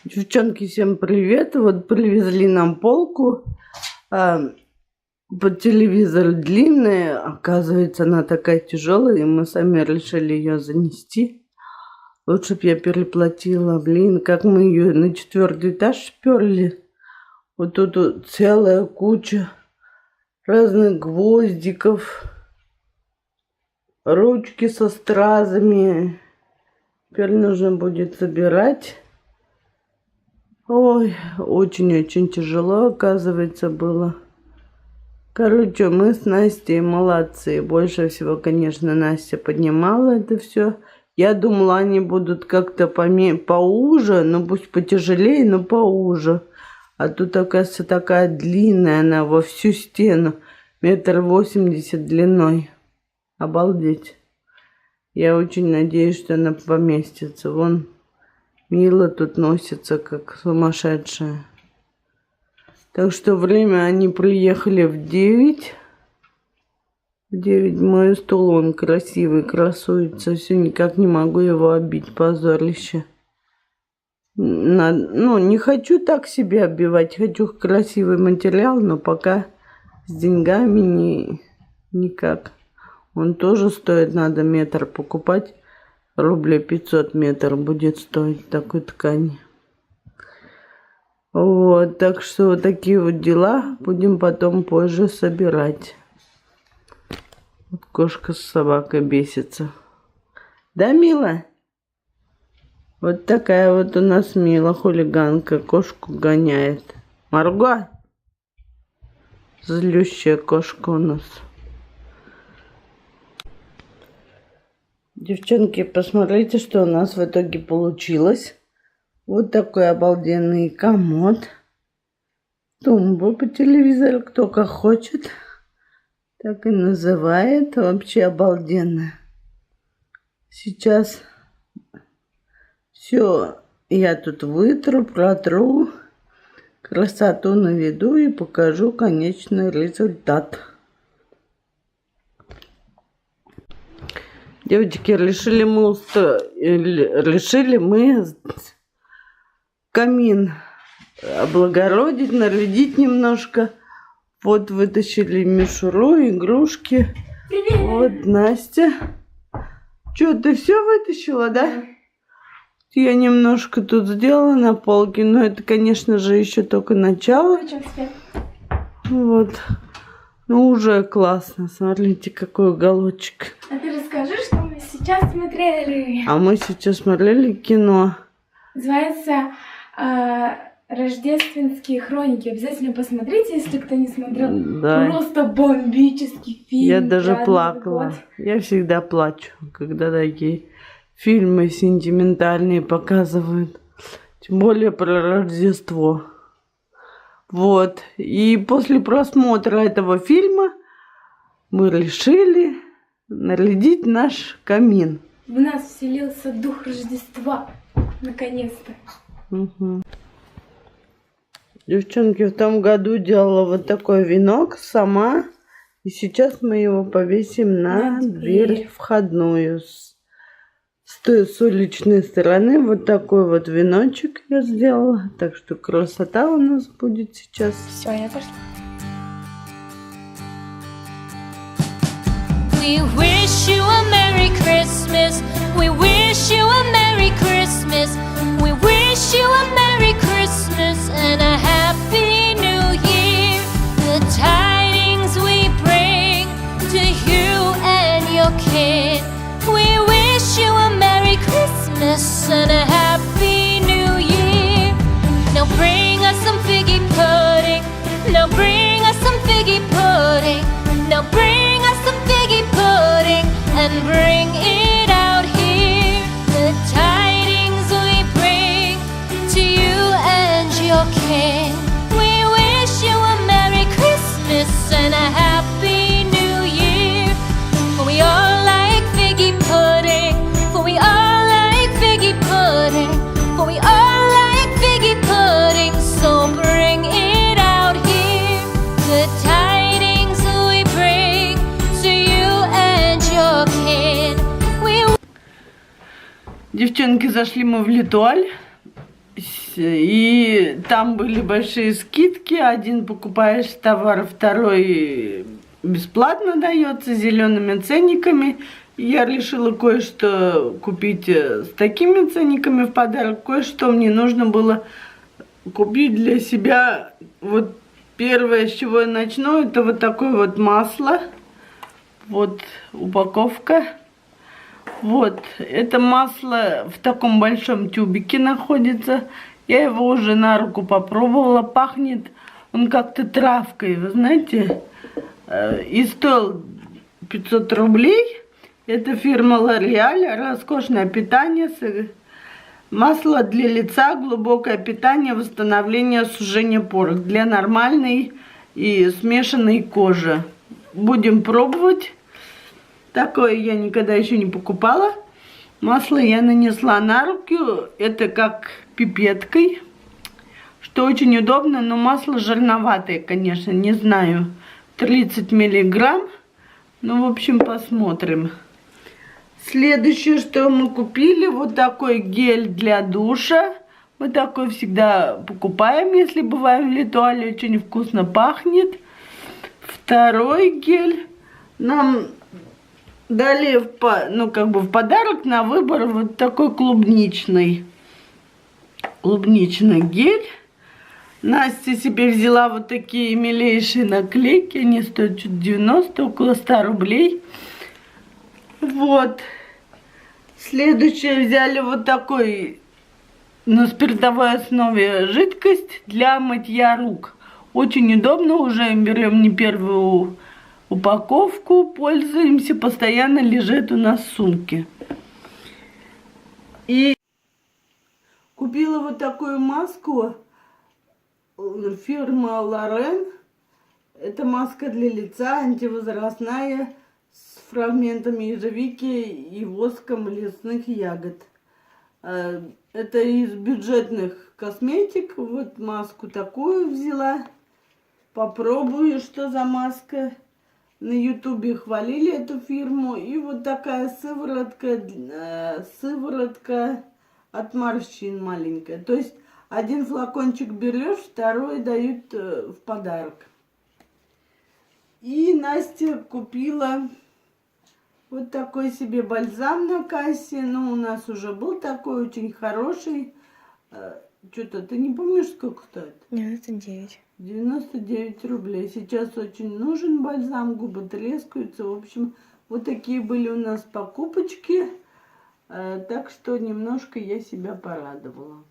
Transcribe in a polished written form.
Девчонки, всем привет! Вот привезли нам полку под телевизор длинная. Оказывается, она такая тяжелая, и мы сами решили ее занести. Лучше бы я переплатила. Блин, как мы ее на 4-й этаж сперли. Вот тут целая куча разных гвоздиков, ручки со стразами. Теперь нужно будет собирать. Ой, очень-очень тяжело, оказывается, было. Короче, мы с Настей молодцы. Больше всего, конечно, Настя поднимала это все. Я думала, они будут как-то поуже, ну пусть потяжелее, но поуже. А тут, оказывается, такая длинная она во всю стену. 1,80 м длиной. Обалдеть. Я очень надеюсь, что она поместится. Вон Мила тут носится, как сумасшедшая. Так что время они приехали в 9. В 9 мой стол, он красивый, красуется. Все никак не могу его обить, позорище. Ну, не хочу так себе оббивать. Хочу красивый материал, но пока с деньгами никак. Он тоже стоит, надо метр покупать. Рублей 500 метр будет стоить такой ткани. Вот, так что вот такие вот дела. Будем потом позже собирать. Вот кошка с собакой бесится. Да, Мила? Вот такая вот у нас Мила, хулиганка, кошку гоняет. Марго? Злющая кошка у нас. Девчонки, посмотрите, что у нас в итоге получилось. Вот такой обалденный комод. Тумбу по телевизору, кто как хочет. Так и называет. Вообще обалденно. Сейчас все я тут вытру, протру. Красоту наведу и покажу конечный результат. Девочки, решили мы камин облагородить, нарядить немножко. Вот вытащили мишуру, игрушки. Привет. Вот Настя. Что, ты все вытащила, да? Я немножко тут сделала на полке, но это, конечно же, еще только начало. Вот. Ну, уже классно. Смотрите, какой уголочек. А ты расскажи, что мы сейчас смотрели. А мы сейчас смотрели кино. Называется «Рождественские хроники». Обязательно посмотрите, если кто не смотрел. Да. Просто бомбический фильм. Я даже плакала. Я всегда плачу, когда такие фильмы сентиментальные показывают. Тем более про Рождество. Вот. И после просмотра этого фильма мы решили нарядить наш камин. В нас вселился дух Рождества. Наконец-то. Угу. Девчонки, в том году делала вот такой венок сама. И сейчас мы его повесим на дверь входную. С уличной стороны вот такой вот веночек я сделала. Так что красота у нас будет сейчас. Все, я пошла. We wish you a Merry Christmas. We wish you a Merry Christmas. We wish you a Merry Christmas and a Happy New Year. The tidings we bring to you and your kid. We wish you a Merry Christmas and a Happy New Year. Now bring us some figgy pudding. Now bring us some figgy pudding. Now bring us some figgy pudding and bring it out here. The tidings we bring to you and your king. We wish you a Merry Christmas and a Happy New Year. For we all like figgy pudding. For we all like figgy pudding. For we all like figgy pudding. So bring it out here. The tidings we bring to you and your king. Девчонки, зашли мы в Летуаль. И там были большие скидки. Один покупаешь товар, второй бесплатно дается зелеными ценниками. Я решила кое-что купить с такими ценниками в подарок. Кое-что мне нужно было купить для себя. Вот первое, с чего я начну, это вот такое вот масло. Вот упаковка. Вот, это масло в таком большом тюбике находится. Я его уже на руку попробовала. Пахнет он как-то травкой, вы знаете. И стоил 500 рублей. Это фирма L'Oréal. Роскошное питание. Масло для лица, глубокое питание, восстановление, сужение порок. Для нормальной и смешанной кожи. Будем пробовать. Такое я никогда еще не покупала. Масло я нанесла на руки. Это как пипеткой. Что очень удобно, но масло жирноватое, конечно. Не знаю. 30 миллиграмм. Ну, в общем, посмотрим. Следующее, что мы купили. Вот такой гель для душа. Мы такой всегда покупаем, если бываем в Литуале. Очень вкусно пахнет. Второй гель. Нам дали в подарок на выбор вот такой клубничный гель. Настя себе взяла вот такие милейшие наклейки. Они стоят чуть 90, около 100 рублей. Вот. Следующее взяли вот такой на спиртовой основе жидкость для мытья рук. Очень удобно, уже берем не первую упаковку, пользуемся, постоянно лежит у нас в сумке. И купила вот такую маску фирмы Лорен. Это маска для лица, антивозрастная, с фрагментами ежевики и воском лесных ягод. Это из бюджетных косметик. Вот маску такую взяла. Попробую, что за маска. На ютубе хвалили эту фирму. И вот такая сыворотка от морщин маленькая. То есть один флакончик берешь, второй дают в подарок. И Настя купила вот такой себе бальзам на кассе. Ну, у нас уже был такой, очень хороший. Что-то, ты не помнишь, сколько стоит? 99. 99 рублей. Сейчас очень нужен бальзам, губы трескаются. В общем, вот такие были у нас покупочки. Так что немножко я себя порадовала.